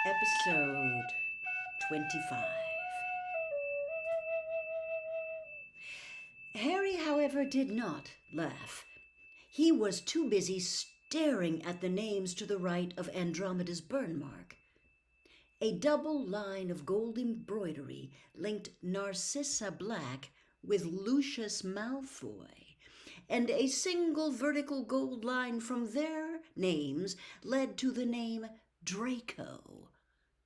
Episode 25. Harry, however, did not laugh. He was too busy staring at the names to the right of Andromeda's burn mark. A double line of gold embroidery linked Narcissa Black with Lucius Malfoy, and a single vertical gold line from their names led to the name Draco.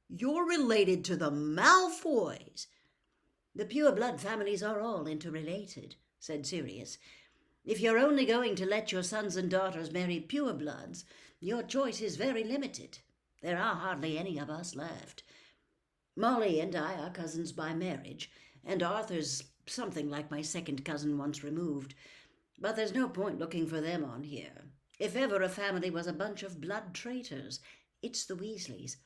"You're related to the Malfoys." "The pure blood families are all interrelated," said Sirius. "If you're only going to let your sons and daughters marry pure bloods, your choice is very limited. There are hardly any of us left. Molly and I are cousins by marriage, and Arthur's something like my second cousin once removed. But there's no point looking for them on here. If ever a family was a bunch of blood traitors, it's the Weasleys."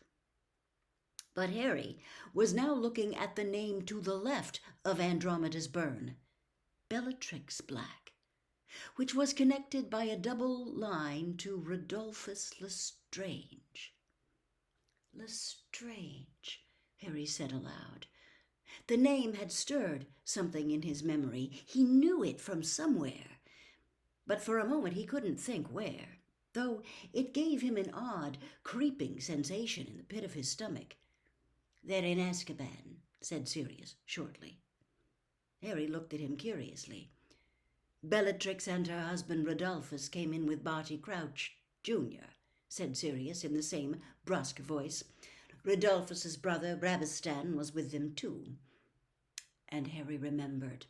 But Harry was now looking at the name to the left of Andromeda's burn, Bellatrix Black, which was connected by a double line to Rodolphus Lestrange. "Lestrange," Harry said aloud. The name had stirred something in his memory. He knew it from somewhere, but for a moment he couldn't think where, though it gave him an odd, creeping sensation in the pit of his stomach. "They're in Azkaban," said Sirius shortly. Harry looked at him curiously. "Bellatrix and her husband Rodolphus came in with Barty Crouch, Jr.," said Sirius in the same brusque voice. "Rodolphus's brother Rabistan was with them too." And Harry remembered.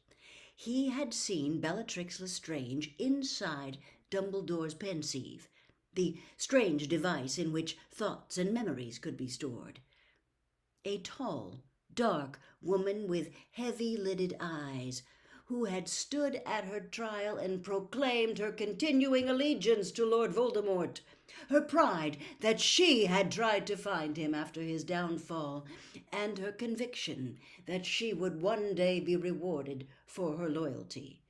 He had seen Bellatrix Lestrange inside Dumbledore's pensieve, the strange device in which thoughts and memories could be stored. A tall, dark woman with heavy-lidded eyes, who had stood at her trial and proclaimed her continuing allegiance to Lord Voldemort, her pride that she had tried to find him after his downfall, and her conviction that she would one day be rewarded for her loyalty.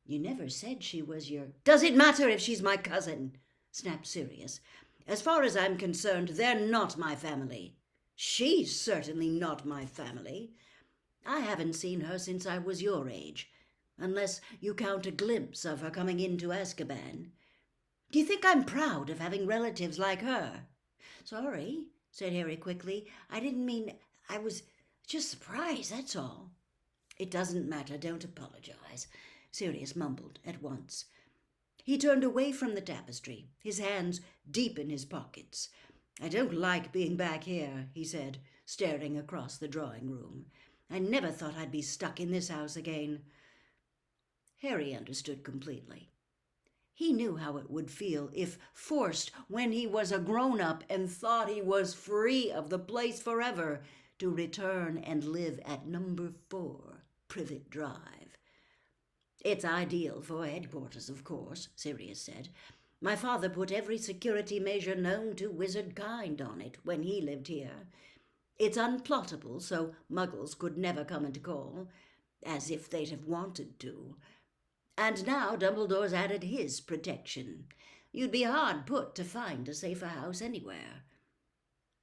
"You never said she was your—" "Does it matter if she's my cousin?" snapped Sirius. "As far as I'm concerned, they're not my family. She's certainly not my family. I haven't seen her since I was your age, unless you count a glimpse of her coming into Azkaban. Do you think I'm proud of having relatives like her?" "Sorry," said Harry quickly. "I didn't mean— I was just surprised, that's all." "It doesn't matter. Don't apologize," Sirius mumbled at once. He turned away from the tapestry, his hands deep in his pockets. "I don't like being back here," he said, staring across the drawing room. "I never thought I'd be stuck in this house again." Harry understood completely. He knew how it would feel if forced, when he was a grown-up and thought he was free of the place forever, to return and live at number 4 Privet Drive. "It's ideal for headquarters, of course," Sirius said. "My father put every security measure known to wizard kind on it when he lived here. It's unplottable, so muggles could never come and call, as if they'd have wanted to. And now Dumbledore's added his protection. You'd be hard put to find a safer house anywhere.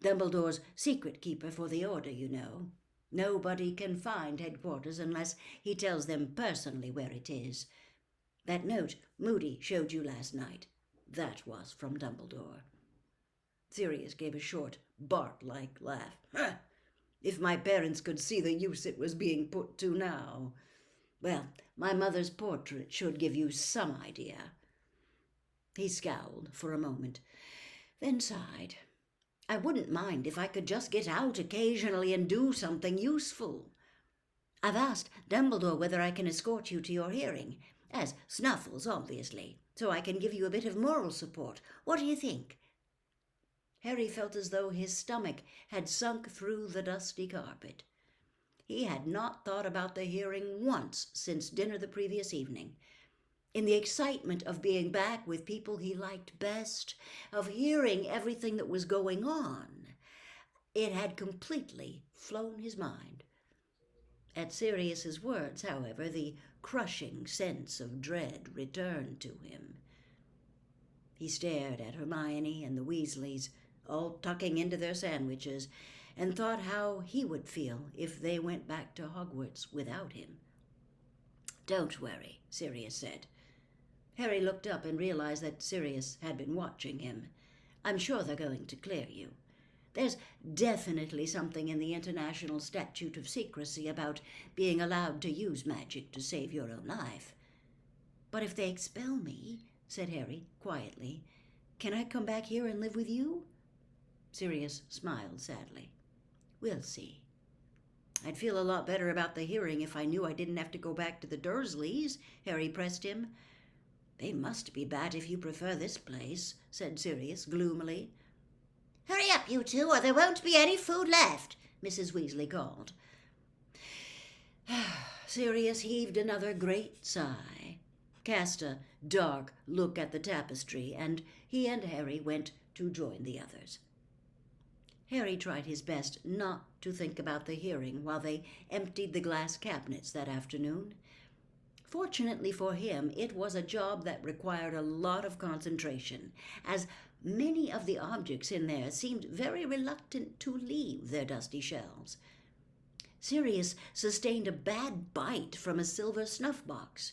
Dumbledore's secret keeper for the Order, you know. Nobody can find headquarters unless he tells them personally where it is. That note Moody showed you last night, that was from Dumbledore." Sirius gave a short, Bart-like laugh. "If my parents could see the use it was being put to now. Well, my mother's portrait should give you some idea." He scowled for a moment, then sighed. "I wouldn't mind if I could just get out occasionally and do something useful. I've asked Dumbledore whether I can escort you to your hearing, as Snuffles, obviously, so I can give you a bit of moral support. What do you think?" Harry felt as though his stomach had sunk through the dusty carpet. He had not thought about the hearing once since dinner the previous evening. In the excitement of being back with people he liked best, of hearing everything that was going on, it had completely flown his mind. At Sirius's words, however, the crushing sense of dread returned to him. He stared at Hermione and the Weasleys, all tucking into their sandwiches, and thought how he would feel if they went back to Hogwarts without him. "Don't worry," Sirius said. Harry looked up and realized that Sirius had been watching him. "I'm sure they're going to clear you. There's definitely something in the International Statute of Secrecy about being allowed to use magic to save your own life." "But if they expel me," said Harry quietly, "can I come back here and live with you?" Sirius smiled sadly. "We'll see. I'd feel a lot better about the hearing if I knew I didn't have to go back to the Dursleys," Harry pressed him. "They must be bad if you prefer this place," said Sirius gloomily. "Hurry up, you two, or there won't be any food left," Mrs. Weasley called. Sirius heaved another great sigh, cast a dark look at the tapestry, and he and Harry went to join the others. Harry tried his best not to think about the hearing while they emptied the glass cabinets that afternoon. Fortunately for him, it was a job that required a lot of concentration, as many of the objects in there seemed very reluctant to leave their dusty shelves. Sirius sustained a bad bite from a silver snuff box.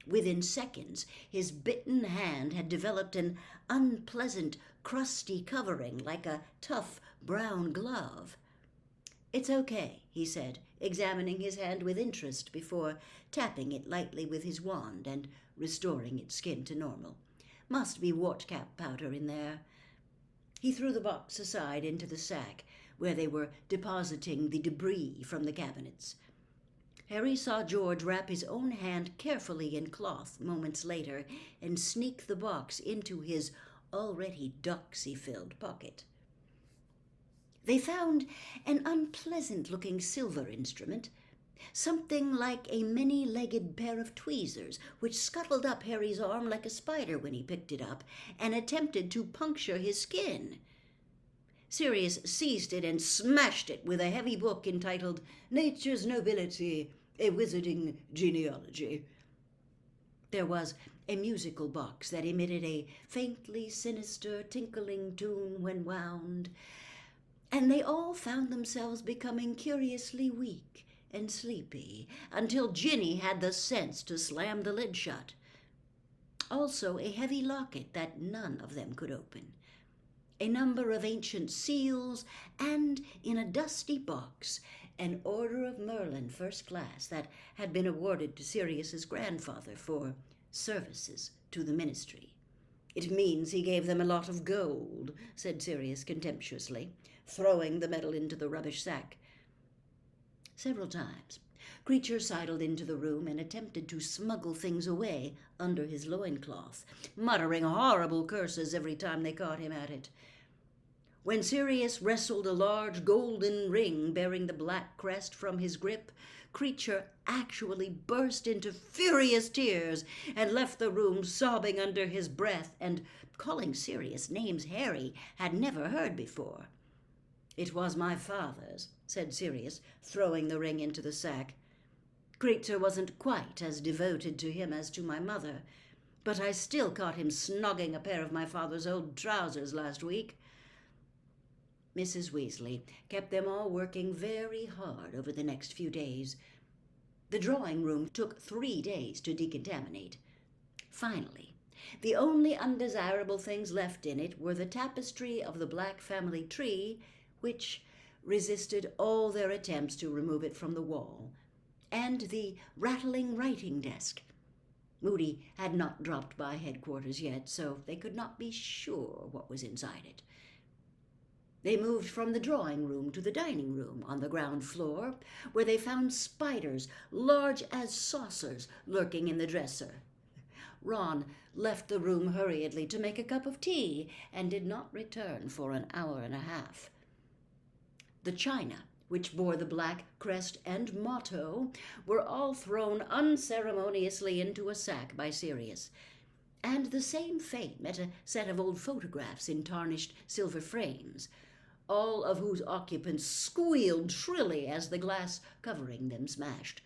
Within seconds, his bitten hand had developed an unpleasant, crusty covering like a tough brown glove. "It's okay," he said, examining his hand with interest before tapping it lightly with his wand and restoring its skin to normal. "Must be wart-cap powder in there." He threw the box aside into the sack where they were depositing the debris from the cabinets. Harry saw George wrap his own hand carefully in cloth moments later and sneak the box into his already doxy-filled pocket. They found an unpleasant-looking silver instrument, something like a many-legged pair of tweezers, which scuttled up Harry's arm like a spider when he picked it up and attempted to puncture his skin. Sirius seized it and smashed it with a heavy book entitled Nature's Nobility, a Wizarding Genealogy. There was a musical box that emitted a faintly sinister tinkling tune when wound, and they all found themselves becoming curiously weak and sleepy until Ginny had the sense to slam the lid shut. Also a heavy locket that none of them could open, a number of ancient seals, and in a dusty box an Order of Merlin First Class that had been awarded to Sirius's grandfather for services to the ministry. "It means he gave them a lot of gold," said Sirius contemptuously, throwing the medal into the rubbish sack. Several times, Kreacher sidled into the room and attempted to smuggle things away under his loincloth, muttering horrible curses every time they caught him at it. When Sirius wrestled a large golden ring bearing the black crest from his grip, Kreacher actually burst into furious tears and left the room sobbing under his breath and calling Sirius names Harry had never heard before. "It was my father's," said Sirius, throwing the ring into the sack. "Kreacher wasn't quite as devoted to him as to my mother, but I still caught him snogging a pair of my father's old trousers last week." Mrs. Weasley kept them all working very hard over the next few days. The drawing room took 3 days to decontaminate. Finally, the only undesirable things left in it were the tapestry of the Black family tree, which resisted all their attempts to remove it from the wall, and the rattling writing desk. Moody had not dropped by headquarters yet, so they could not be sure what was inside it. They moved from the drawing room to the dining room on the ground floor, where they found spiders large as saucers lurking in the dresser. Ron left the room hurriedly to make a cup of tea and did not return for an hour and a half. The china, which bore the black crest and motto, were all thrown unceremoniously into a sack by Sirius, and the same fate met a set of old photographs in tarnished silver frames, all of whose occupants squealed shrilly as the glass covering them smashed.